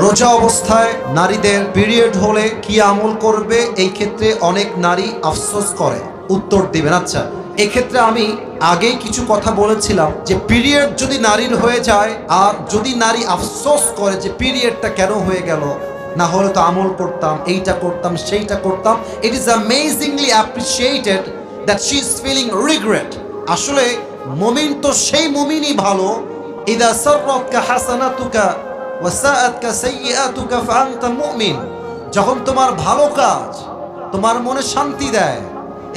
রোজা অবস্থায় নারীদের পিরিয়ড হলে কি আমল করবে, এই ক্ষেত্রে অনেক নারী আফসোস করে। উত্তর দিবেন। আচ্ছা, এক্ষেত্রে আমি আগেই কিছু কথা বলেছিলাম যে পিরিয়ড যদি নারীর হয়ে যায় আর যদি নারী আফসোস করে যে পিরিয়ডটা কেন হয়ে গেল, না হলে তো আমল করতাম, এইটা করতাম, সেইটা করতাম, it is amazingly appreciated that she is feeling regret. আসলে মুমিন তো সেই মুমিনই ভালো, ইদা সাররাতকা হাসানাতুকা ওয়া সাআতকা সাইয়্যাতুকা ফাআনতা মুমিন। যখন তোমার ভালো কাজ তোমার মনে শান্তি দেয়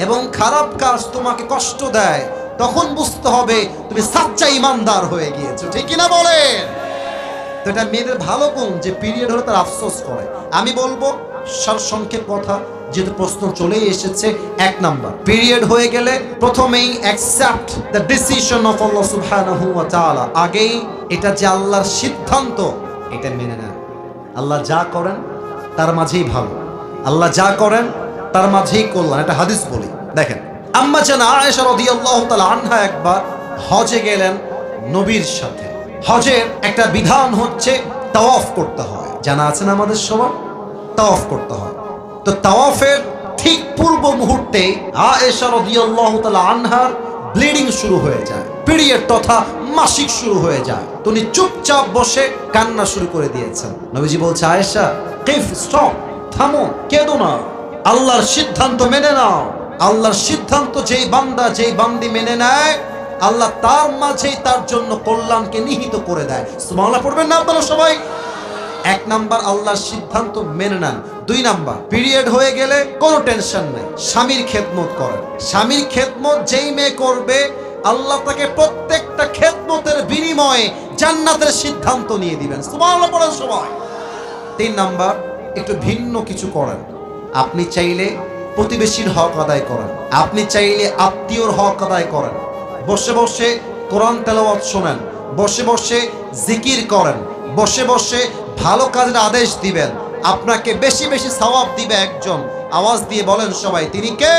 এবং খারাপ কাজ তোমাকে কষ্ট দেয়, তখন বুঝতে হবে তুমি সাচ্চা ইমানদার হয়ে গিয়েছো। ঠিক কিনা বলেন? তো এটা মেয়েদের ভালো গুণ যে পিরিয়ড হলে তার আফসোস করে। আমি বলবো সারসংক্ষেপ কথা, যেহেতু প্রশ্ন চলেই এসেছে। এক নাম্বার, পিরিয়ড হয়ে গেলে প্রথমেই অ্যাকসেপ্ট দ্য ডিসিশন অফ আল্লাহ সুবহানাহু ওয়া তাআলা। আগেই এটা যে আল্লাহর সিদ্ধান্ত, এটা মেনে নেন। আল্লাহ যা করেন তার মাঝেই ভালো, আল্লাহ যা করেন তার মাঝেই কল্যাণ। একটা হাদিস বলি, দেখেন, আম্মা জান আয়েশা রাদিয়াল্লাহু তাআলা আনহা একবার হজে গেলেন নবীর সাথে। হজের একটা বিধান হচ্ছে তাওয়াফ করতে হয়, জানা আছে না আমাদের সবার? তাওয়াফ করতে হয়। তো তাওয়াফের ঠিক পূর্ব মুহূর্তে আয়েশা রাদিয়াল্লাহু তাআলা আনহার ব্লিডিং শুরু হয়ে যায়, পিরিয়ড তথা মাসিক শুরু হয়ে যায়। তিনি চুপচাপ বসে কান্না শুরু করে দিয়েছেন। নবীজি বলছে, আয়েশা কিফ, স্টপ, থামো, কেঁদো না, আল্লাহর সিদ্ধান্ত মেনে নাও। আল্লাহর সিদ্ধান্ত যেই বান্দা যেই বান্দি মেনে নেয়, আল্লাহ তার মাঝেই তার জন্য কল্যাণকে নিহিত করে দেয়। সুবহানাল্লাহ পড়বেন না আপনারা সবাই? এক নাম্বার, আল্লাহর সিদ্ধান্ত মেনে নেন। দুই নাম্বার, পিরিয়ড হয়ে গেলে কোনো টেনশন নেই, স্বামীর খেদমত করেন। স্বামীর খেদমত যেই মেয়ে করবে, আল্লাহ তাকে প্রত্যেকটা খেদমতের বিনিময়ে জান্নাতের সিদ্ধান্ত নিয়ে দিবেন। সুবহানাল্লাহ পড়েন সবাই। তিন নাম্বার, একটু ভিন্ন কিছু করেন। আপনি চাইলে প্রতিবেশীর হক আদায় করেন, আপনি চাইলে আত্মীয়র হক আদায় করেন। বসে বসে কোরআন তেলাওয়াত শোনেন, বসে বসে জিকির করেন, বসে বসে ভালো কাজের আদেশ দিবেন। আপনাকে বেশি বেশি সওয়াব দিবে একজন। আওয়াজ দিয়ে বলেন সবাই, তিনি কে?